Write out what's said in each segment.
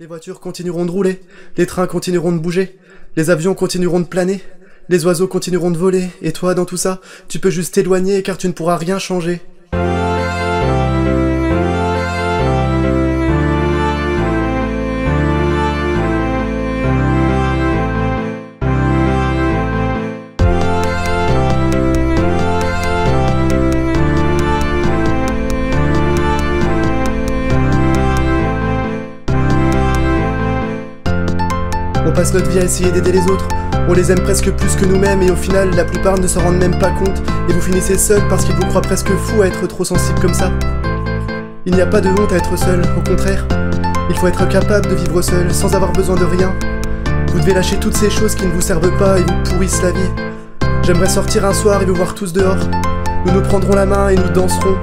Les voitures continueront de rouler, les trains continueront de bouger, les avions continueront de planer, les oiseaux continueront de voler, et toi, dans tout ça, tu peux juste t'éloigner car tu ne pourras rien changer. On passe notre vie à essayer d'aider les autres, on les aime presque plus que nous-mêmes et au final, la plupart ne s'en rendent même pas compte et vous finissez seul parce qu'ils vous croient presque fou à être trop sensible comme ça. Il n'y a pas de honte à être seul, au contraire. Il faut être capable de vivre seul, sans avoir besoin de rien. Vous devez lâcher toutes ces choses qui ne vous servent pas et vous pourrissent la vie. J'aimerais sortir un soir et vous voir tous dehors. Nous nous prendrons la main et nous danserons.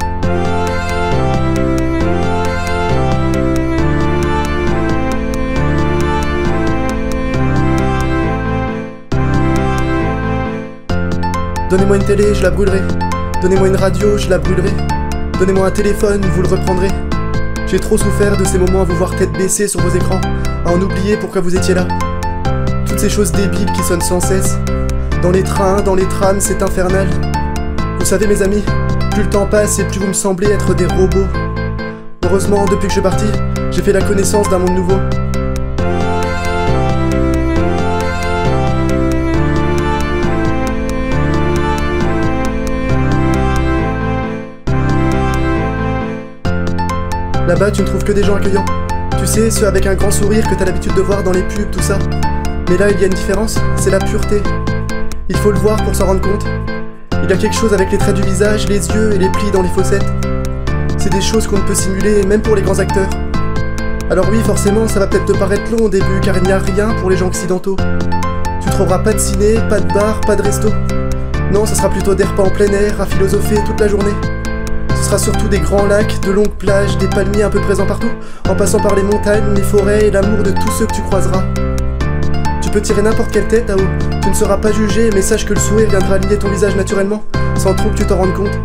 Donnez-moi une télé, je la brûlerai. Donnez-moi une radio, je la brûlerai. Donnez-moi un téléphone, vous le reprendrez. J'ai trop souffert de ces moments à vous voir tête baissée sur vos écrans, à en oublier pourquoi vous étiez là. Toutes ces choses débiles qui sonnent sans cesse. Dans les trains, dans les trams, c'est infernal. Vous savez mes amis, plus le temps passe et plus vous me semblez être des robots. Heureusement, depuis que je suis parti, j'ai fait la connaissance d'un monde nouveau. Là-bas, tu ne trouves que des gens accueillants. Tu sais, ceux avec un grand sourire que t'as l'habitude de voir dans les pubs, tout ça. Mais là, il y a une différence, c'est la pureté. Il faut le voir pour s'en rendre compte. Il y a quelque chose avec les traits du visage, les yeux et les plis dans les fossettes. C'est des choses qu'on ne peut simuler, même pour les grands acteurs. Alors oui, forcément, ça va peut-être te paraître long au début, car il n'y a rien pour les gens occidentaux. Tu trouveras pas de ciné, pas de bar, pas de resto. Non, ça sera plutôt des repas en plein air, à philosopher toute la journée. Ce sera surtout des grands lacs, de longues plages, des palmiers un peu présents partout, en passant par les montagnes, les forêts et l'amour de tous ceux que tu croiseras. Tu peux tirer n'importe quelle tête, Ao, tu ne seras pas jugé, mais sache que le sourire viendra lier ton visage naturellement, sans trop que tu t'en rendes compte.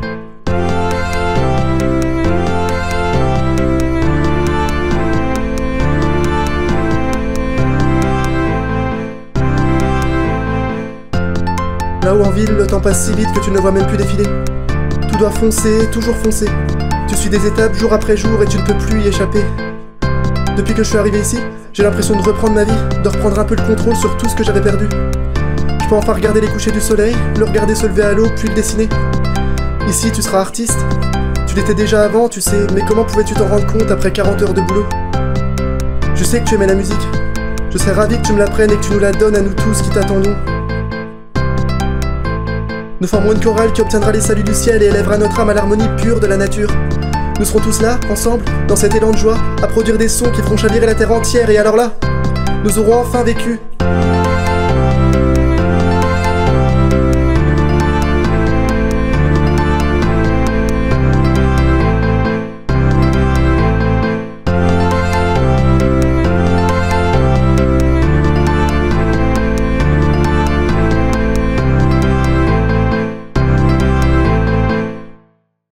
Là-haut en ville, le temps passe si vite que tu ne le vois même plus défiler. Tout doit foncer, toujours foncer. Tu suis des étapes jour après jour et tu ne peux plus y échapper. Depuis que je suis arrivé ici, j'ai l'impression de reprendre ma vie, de reprendre un peu le contrôle sur tout ce que j'avais perdu. Je peux enfin regarder les couchers du soleil, le regarder se lever à l'eau, puis le dessiner. Ici, tu seras artiste. Tu l'étais déjà avant, tu sais, mais comment pouvais-tu t'en rendre compte après 40 heures de boulot? Je sais que tu aimais la musique. Je serais ravi que tu me l'apprennes et que tu nous la donnes à nous tous qui t'attendons. Nous formerons une chorale qui obtiendra les saluts du ciel et élèvera notre âme à l'harmonie pure de la nature. Nous serons tous là, ensemble, dans cet élan de joie, à produire des sons qui feront chavirer la terre entière, et alors là, nous aurons enfin vécu.